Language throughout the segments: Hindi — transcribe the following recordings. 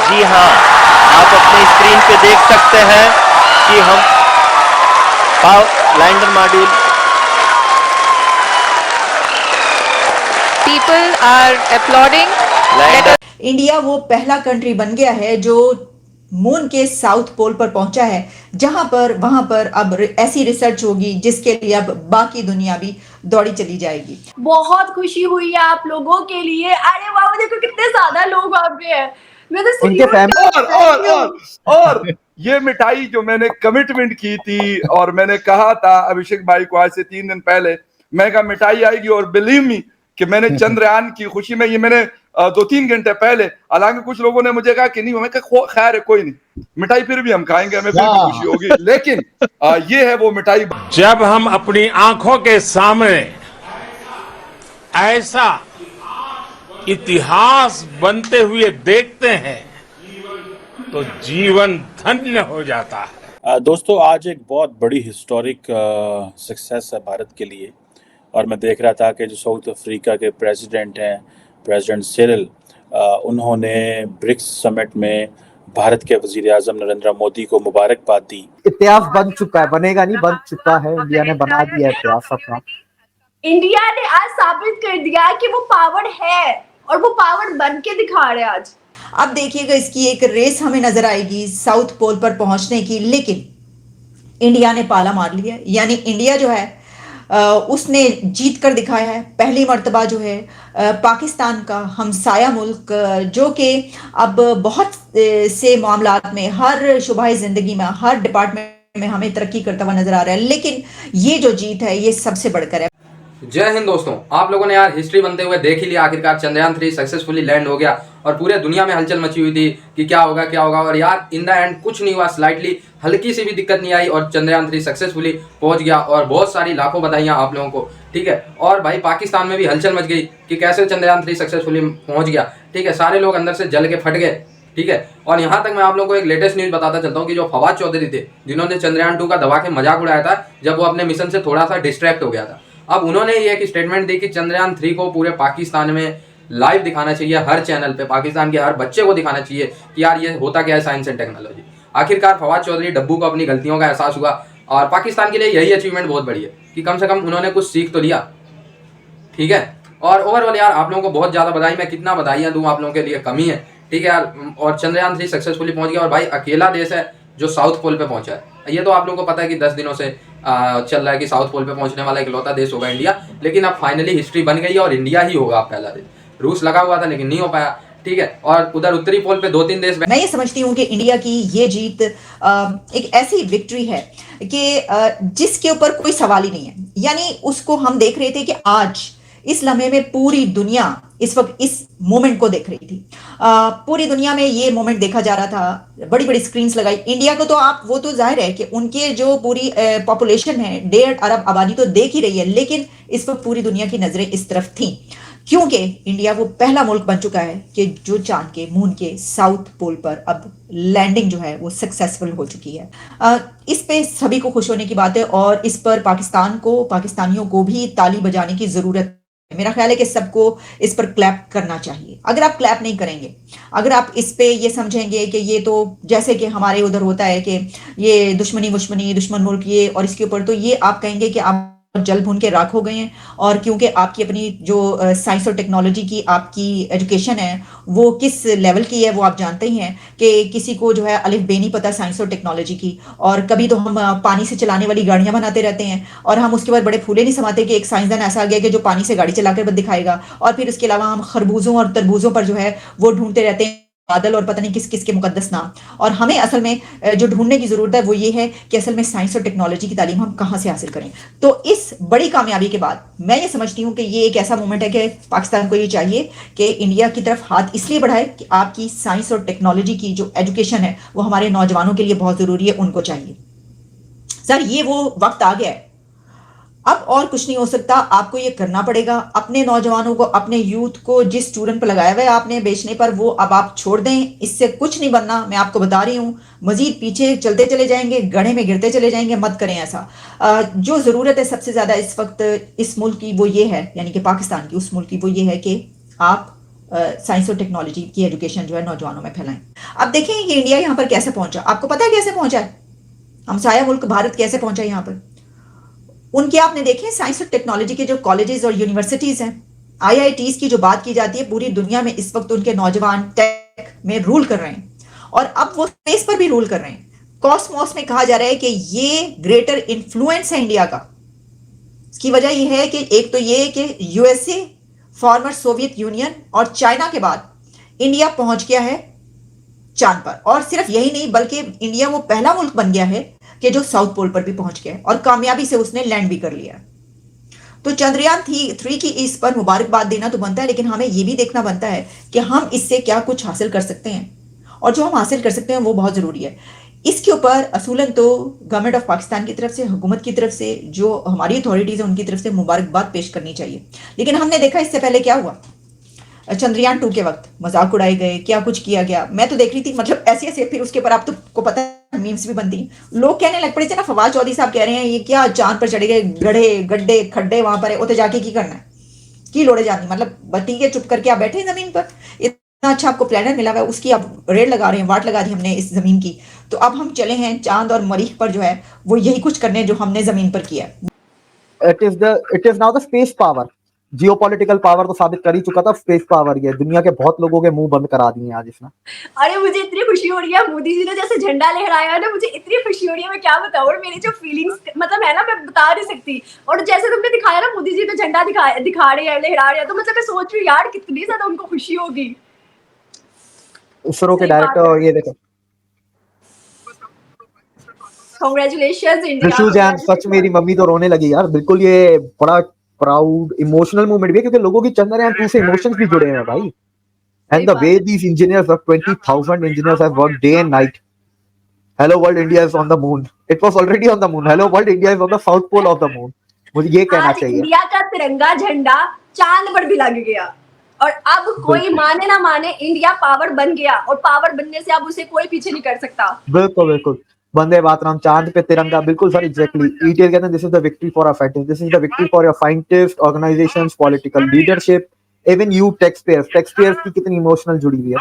जी हाँ, आप अपनी स्क्रीन पे देख सकते हैं कि हम lander module People are applauding. Lander India वो पहला कंट्री बन गया है जो मून के साउथ पोल पर पहुंचा है, जहां पर वहां पर अब ऐसी रिसर्च होगी जिसके लिए अब बाकी दुनिया भी दौड़ी चली जाएगी। बहुत खुशी हुई है आप लोगों के लिए। अरे वाह, देखो कितने ज्यादा लोग वहां पे हैं। मैं तो उनके और ये मिठाई जो मैंने कमिटमेंट की थी और मैंने कहा था अभिषेक भाई को आज से 3 दिन पहले, मैं कहा मिठाई आएगी, और बिलीव मी कि मैंने चंद्रयान की खुशी में ये मैंने 2-3 घंटे पहले, हालांकि कुछ लोगों ने मुझे कहा कि नहीं, मैं कहा खैर है कोई नहीं, मिठाई फिर भी हम खाएंगे, हमें फिर भी खुशी होगी, लेकिन ये है वो मिठाई। जब हम अपनी आंखों के सामने ऐसा इतिहास बनते हुए देखते हैं तो जीवन धन्य हो जाता है। दोस्तों, आज एक बहुत बड़ी हिस्टोरिक सक्सेस है भारत के लिए, और मैं देख रहा था कि जो साउथ अफ्रीका के प्रेसिडेंट हैं, प्रेसिडेंट सिरिल, उन्होंने ब्रिक्स समिट में भारत के वजीर आजम नरेंद्र मोदी को मुबारकबाद दी। इतिहास बन चुका है, बनेगा नहीं, बन चुका है, इंडिया ने बना दिया है इतिहास अपना। इंडिया ने आज साबित कर दिया कि वो पावर है और वो पावर बन के दिखा रहे हैं आज। अब देखिएगा, इसकी एक रेस हमें नजर आएगी साउथ पोल पर पहुंचने की, लेकिन इंडिया ने पाला मार लिया। यानी इंडिया जो है उसने जीत कर दिखाया है, पहली मर्तबा जो है पाकिस्तान का हमसाया मुल्क, जो कि अब बहुत से मामलात में, हर शुबाह जिंदगी में, हर डिपार्टमेंट में हमें तरक्की करता हुआ नजर आ रहा है, लेकिन ये जो जीत है ये सबसे बढ़कर है। जय हिंद दोस्तों, आप लोगों ने यार हिस्ट्री बनते हुए देख ही लिया। आखिरकार चंद्रयान 3 सक्सेसफुली लैंड हो गया और पूरे दुनिया में हलचल मची हुई थी कि क्या होगा, और यार इन द एंड कुछ नहीं हुआ, स्लाइटली हल्की सी भी दिक्कत नहीं आई और चंद्रयान 3 सक्सेसफुली पहुंच गया। और बहुत सारी लाखों बधाइयां आप लोगों को, ठीक है। और भाई पाकिस्तान में भी हलचल मच गई कि कैसे चंद्रयान 3 सक्सेसफुली पहुंच गया, ठीक है। सारे लोग अंदर से जल के फट गए, ठीक है। और यहाँ तक मैं आप लोगों को एक लेटेस्ट न्यूज बताता चलता हूँ कि जो फवाद चौधरी थे, जिन्होंने चंद्रयान 2 का दबा के मजाक उड़ाया था जब वो अपने मिशन से थोड़ा सा डिस्ट्रैक्ट हो गया था, अब उन्होंने ये एक स्टेटमेंट दी कि चंद्रयान 3 को पूरे पाकिस्तान में लाइव दिखाना चाहिए, हर चैनल पे, पाकिस्तान के हर बच्चे को दिखाना चाहिए कि यार ये होता क्या है साइंस एंड टेक्नोलॉजी। आखिरकार फवाद चौधरी डब्बू को अपनी गलतियों का एहसास हुआ और पाकिस्तान के लिए यही अचीवमेंट बहुत बड़ी है कि कम से कम उन्होंने कुछ सीख तो लिया, ठीक है। और ओवरऑल यार आप लोगों को बहुत ज़्यादा बधाई, मैं कितना बधाइयाँ दूँ आप लोगों के लिए कमी है, ठीक है यार। और चंद्रयान 3 सक्सेसफुली पहुँच गया और भाई अकेला देश है जो साउथ पोल पे पहुंचा है। ये तो आप लोगों को पता है कि 10 दिनों से चल रहा है कि साउथ पोल पे पहुंचने वाला इकलौता देश होगा इंडिया, लेकिन अब फाइनली हिस्ट्री बन गई है और इंडिया ही होगा पहला देश। रूस लगा हुआ था लेकिन नहीं हो पाया, ठीक है। और उधर उत्तरी पोल पे 2-3 देश। मैं ये समझती हूँ कि इंडिया की ये जीत एक ऐसी विक्ट्री है कि जिसके ऊपर कोई सवाल ही नहीं है। यानी उसको हम देख रहे थे कि आज इस लम्हे में पूरी दुनिया इस वक्त इस मोमेंट को देख रही थी, पूरी दुनिया में ये मोमेंट देखा जा रहा था, बड़ी बड़ी स्क्रीन्स लगाई। इंडिया को तो आप, वो तो जाहिर है कि उनके जो पूरी पॉपुलेशन है 1.5 अरब आबादी तो देख ही रही है, लेकिन इस वक्त पूरी दुनिया की नजरें इस तरफ थीं क्योंकि इंडिया वो पहला मुल्क बन चुका है कि जो चांद के, मून के साउथ पोल पर अब लैंडिंग जो है वो सक्सेसफुल हो चुकी है। इस पे सभी को खुश होने की बात है और इस पर पाकिस्तान को, पाकिस्तानियों को भी ताली बजाने की जरूरत। मेरा ख्याल है कि सबको इस पर क्लैप करना चाहिए। अगर आप क्लैप नहीं करेंगे, अगर आप इस पे ये समझेंगे कि ये तो जैसे कि हमारे उधर होता है कि ये दुश्मन मुल्क ये और इसके ऊपर, तो ये आप कहेंगे कि आप जल भून के राख हो गए हैं। और क्योंकि आपकी अपनी जो साइंस और टेक्नोलॉजी की आपकी एजुकेशन है वो किस लेवल की है वो आप जानते ही हैं कि किसी को जो है अलिफ बे नहीं पता साइंस और टेक्नोलॉजी की। और कभी तो हम पानी से चलाने वाली गाड़ियां बनाते रहते हैं और हम उसके बाद बड़े फूले नहीं समाते कि एक साइंसदान ऐसा आ गया कि जो पानी से गाड़ी चलाकर दिखाएगा। और फिर उसके अलावा हम खरबूजों और तरबूजों पर जो है वो ढूंढते रहते हैं बादल और पता नहीं किस किस के मुकद्दस नाम। और हमें असल में जो ढूंढने की जरूरत है वो ये है कि असल में साइंस और टेक्नोलॉजी की तालीम हम कहां से हासिल करें। तो इस बड़ी कामयाबी के बाद मैं ये समझती हूं कि ये एक ऐसा मोमेंट है कि पाकिस्तान को ये चाहिए कि इंडिया की तरफ हाथ इसलिए बढ़ाए कि आपकी साइंस और टेक्नोलॉजी की जो एजुकेशन है वो हमारे नौजवानों के लिए बहुत जरूरी है, उनको चाहिए। सर ये वो वक्त आ गया है, अब और कुछ नहीं हो सकता, आपको ये करना पड़ेगा। अपने नौजवानों को, अपने यूथ को जिस स्टूडेंट पर लगाया हुआ है आपने बेचने पर, वो अब आप छोड़ दें, इससे कुछ नहीं बनना। मैं आपको बता रही हूँ, मजीद पीछे चलते चले जाएंगे, गड्ढे में गिरते चले जाएंगे, मत करें ऐसा। जो ज़रूरत है सबसे ज़्यादा इस वक्त इस मुल्क की वो ये है, यानी कि पाकिस्तान की, उस मुल्क की वो ये है कि आप साइंस और टेक्नोलॉजी की एजुकेशन जो है नौजवानों में फैलाएं। अब देखें कि इंडिया यहाँ पर कैसे पहुंचा। आपको पता है कैसे पहुंचा है? हमसाया मुल्क भारत कैसे पहुंचा यहाँ पर? उनके आपने देखे साइंस और टेक्नोलॉजी के जो कॉलेजेस और यूनिवर्सिटीज हैं, IITs की जो बात की जाती है, पूरी दुनिया में इस वक्त उनके नौजवान टेक में रूल कर रहे हैं और अब वो स्पेस पर भी रूल कर रहे हैं। कॉस्मोस में कहा जा रहा है कि ये ग्रेटर इन्फ्लुएंस है इंडिया का। इसकी वजह यह है कि एक तो ये कि USA, फॉर्मर सोवियत यूनियन और चाइना के बाद इंडिया पहुंच गया है चांद पर। और सिर्फ यही नहीं बल्कि इंडिया वो पहला मुल्क बन गया है कि जो साउथ पोल पर भी पहुंच गया है और कामयाबी से उसने लैंड भी कर लिया। तो चंद्रयान 3 की इस पर मुबारकबाद देना तो बनता है, लेकिन हमें यह भी देखना बनता है कि हम इससे क्या कुछ हासिल कर सकते हैं और जो हम हासिल कर सकते हैं वो बहुत जरूरी है। इसके ऊपर असूलन तो गवर्नमेंट ऑफ पाकिस्तान की तरफ से, हुकूमत की तरफ से, जो हमारी अथॉरिटीज है उनकी तरफ से मुबारकबाद पेश करनी चाहिए। लेकिन हमने देखा इससे पहले क्या हुआ, चंद्रयान 2 के वक्त मजाक उड़ाए गए, क्या कुछ किया गया। मैं तो देख रही थी मतलब ऐसे ऐसे, फिर उसके ऊपर आप तो को पता है मीम्स भी बनती हैं। लोग कहने लग पड़े थे ना, फवाद चौधरी साहब कह रहे हैं ये क्या चांद पर चढ़े गए, गड्ढे गड्ढे खड्डे वहां पर है, उते जाके की करना है, की लोड़े जानी, मतलब ठीक है चुप करके आप बैठे जमीन पर, इतना अच्छा आपको प्लेनेट मिला हुआ है, उसकी आप रेड लगा रहे हैं, वाट लगा दी हमने इस जमीन की। तो अब हम चले हैं चांद और मरीख पर, जो है वो यही कुछ करने जो हमने जमीन पर किया। It is now the space power. Geopolitical power तो साबित कर ही चुका था, स्पेस पावर ये दुनिया के बहुत लोगों के मुंह बंद करा दिए आज इसने। अरे मुझे इतनी खुशी हो रही है, मोदी जी ने जैसे झंडा लहराया है ना, मुझे इतनी खुशी हो रही है, मैं क्या बताऊं। और मेरी जो फीलिंग्स मतलब है ना, मैं बता नहीं सकती। और जैसे तुमने दिखाया ना, मोदी जी तो झंडा दिखा रहे हैं, लहरा रहे हैं, तो मतलब मैं सोच रही हूँ यार कितनी ज्यादा उनको खुशी होगी। इसरो के डायरेक्टर, ये देखो कांग्रेचुलेशंस ऋषु जैन, सच मेरी मम्मी तो रोने लगी यार। बिल्कुल ये बड़ा प्राउड इमोशनल मूवमेंट भी है, क्योंकि लोगों की चंद्रयान 2 से इमोशंस भी जुड़े हैं भाई। And the way these engineers of 20,000 engineers have worked day and night. Hello world, India is on the moon. It was already on the moon. Hello world, India is on the south pole of the moon. मुझे ये कहना चाहिए, इंडिया का तिरंगा झंडा चांद पर भी लग गया। और अब कोई माने ना माने, इंडिया पावर बन गया और पावर बनने से अब उसे कोई पीछे नहीं कर सकता। बिल्कुल बिल्कुल। वंदे मातरम, चांद पे तिरंगा, बिल्कुल सर, एग्जैक्टली। ईटीएल कहते हैं this is the victory for our fighters, this is the victory for your scientist, organisations, political leadership, even you taxpayers की कितनी इमोशनल जुड़ी हुई है।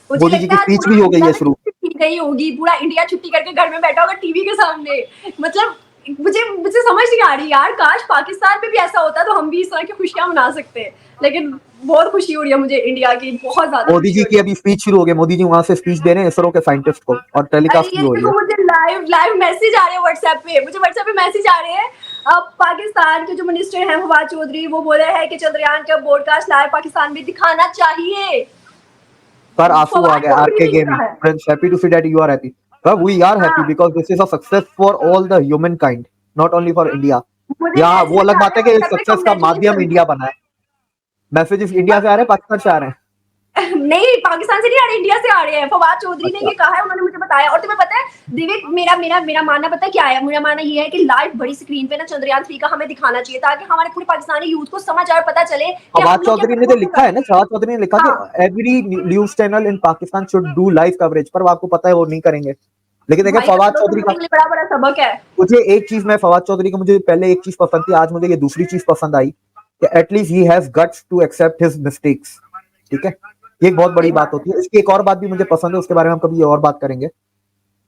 मोदी जी की स्पीच भी हो गई है शुरू, गई होगी, पूरा इंडिया छुट्टी करके घर में बैठा होगा टीवी के सामने। मतलब मुझे समझ नहीं आ रही यार, काश पाकिस्तान में भी ऐसा होता तो हम भी इस तरह की खुशियां मना सकते हैं। लेकिन बहुत खुशी हो रही है मुझे इंडिया की, बहुत ज्यादा। मोदी जी की अभी स्पीच शुरू हो गई, मोदी जी वहां से स्पीच दे रहे हैं इसरो के साइंटिस्ट को और टेलीकास्ट भी हो रही है। मुझे लाइव मैसेज आ रहे हैं व्हाट्सएप पे, मुझे व्हाट्सएप पे मैसेज आ रहे हैं। अब पाकिस्तान के जो मिनिस्टर हैं फवाद चौधरी, वो बोले हैं कि चंद्रयान का ब्रॉडकास्ट लाइव पाकिस्तान में दिखाना चाहिए। पर आंसू आ गए RK game. Friends, happy to see that you are happy. But we are happy because this is a success for all the humankind, not only for India. यहाँ वो अलग बात है कि इस सक्सेस का माध्यम इंडिया बना है। मैसेजेस इंडिया से आ रहे हैं, पाकिस्तान से आ रहे हैं? नहीं, पाकिस्तान से नहीं आ रहे, इंडिया से आ रहे हैं। फवाद चौधरी ने ये कहा है, उन्होंने मुझे बताया। और तुम्हें पता है दिव्य, मेरा मानना पता है क्या है? मेरा मानना ये है कि लाइव बड़ी स्क्रीन पे ना चंद्रयान 3 का हमें दिखाना चाहिए, ताकि हमारे पूरे पाकिस्तानी यूथ को समझ आए और पता चले। फवाद चौधरी ने तो लिखा है ना, फवाद चौधरी ने लिखा कि every news channel in Pakistan should do live coverage, पर आपको पता है वो नहीं करेंगे। लेकिन देखिए फवाद चौधरी का बड़ा सबक है। मुझे एक चीज, मैं फवाद चौधरी को मुझे पहले एक चीज पसंद थी, आज मुझे ये दूसरी चीज पसंद आई कि at least he has guts to accept his mistakes. ठीक है, ये एक बहुत बड़ी बात होती है। इसकी एक और बात भी मुझे पसंद है, उसके बारे में हम कभी और बात करेंगे।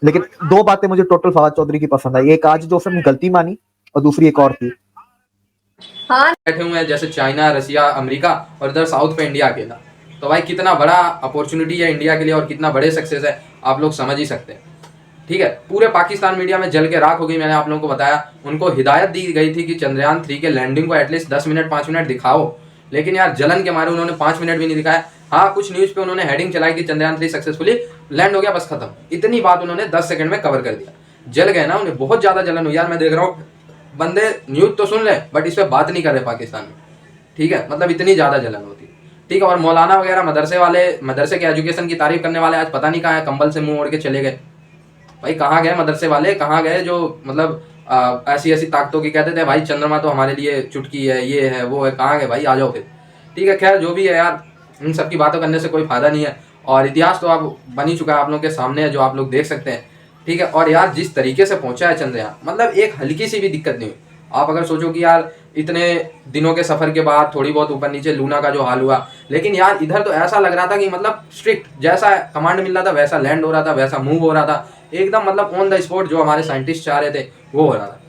लेकिन दो बातें मुझे टोटल फवाद चौधरी की पसंद आई, एक आज जो उसने गलती मानी और दूसरी एक और थी। हाँ, बैठे हुए हैं जैसे चाइना, रसिया, अमेरिका और इधर साउथ पे इंडिया अकेला। तो भाई कितना बड़ा अपॉर्चुनिटी है इंडिया के लिए और कितना बड़े सक्सेस है, आप लोग समझ ही सकते हैं। ठीक है, पूरे पाकिस्तान मीडिया में जल के राख हो गई। मैंने आप लोगों को बताया, उनको हिदायत दी गई थी कि चंद्रयान 3 के लैंडिंग को एटलीस्ट 10 मिनट 5 मिनट दिखाओ, लेकिन यार जलन के मारे उन्होंने 5 मिनट भी नहीं दिखाया। हाँ, कुछ न्यूज़ पे उन्होंने हेडिंग चलाई कि चंद्रयान 3 सक्सेसफुली लैंड हो गया, बस खत्म। इतनी बात उन्होंने 10 सेकंड में कवर कर दिया। जल गए ना, उन्हें बहुत ज्यादा जलन हुई यार। मैं देख रहा हूँ बंदे न्यूज़ तो सुन ले बट इस पर बात नहीं कर रहे पाकिस्तान में। ठीक है, मतलब इतनी ज्यादा जलन होती। ठीक है, और मौलाना वगैरह मदरसे के एजुकेशन की तारीफ करने वाले आज पता नहीं कहाँ है, कंबल से मुंह ओढ़ के चले गए। भाई कहाँ गए मदरसे वाले, कहाँ गए जो मतलब ऐसी ऐसी ताकतों की कहते थे भाई चंद्रमा तो हमारे लिए चुटकी है, ये है वो है, कहाँ गए भाई, आ जाओ फिर। ठीक है, खैर जो भी है यार, इन सब की बातों करने से कोई फायदा नहीं है। और इतिहास तो अब बन ही चुका है, आप लोगों के सामने है, जो आप लोग देख सकते हैं। ठीक है, और यार जिस तरीके से पहुंचा है चंद्रयान, मतलब एक हल्की सी भी दिक्कत नहीं हुई। आप अगर सोचो कि यार इतने दिनों के सफर के बाद थोड़ी बहुत ऊपर नीचे लूना का जो हाल हुआ, लेकिन यार इधर तो ऐसा लग रहा था कि मतलब स्ट्रिक्ट, जैसा कमांड मिल रहा था वैसा लैंड हो रहा था, वैसा मूव हो रहा था, एकदम मतलब ऑन द स्पॉट जो हमारे साइंटिस्ट चाह रहे थे वो हो रहा था।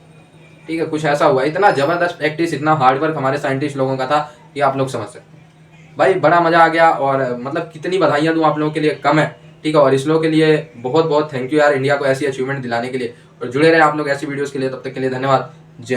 ठीक है, कुछ ऐसा हुआ, इतना जबरदस्त प्रैक्टिस, इतना हार्डवर्क हमारे साइंटिस्ट लोगों का था कि आप लोग समझ सकते हैं। भाई बड़ा मजा आ गया, और मतलब कितनी बधाइयाँ दूँ आप लोगों के लिए कम है। ठीक है, और इसरो के लिए बहुत बहुत थैंक यू यार, इंडिया को ऐसी अचीवमेंट दिलाने के लिए। और जुड़े रहे आप लोग ऐसी वीडियोस के लिए, तब तक के लिए धन्यवाद। जय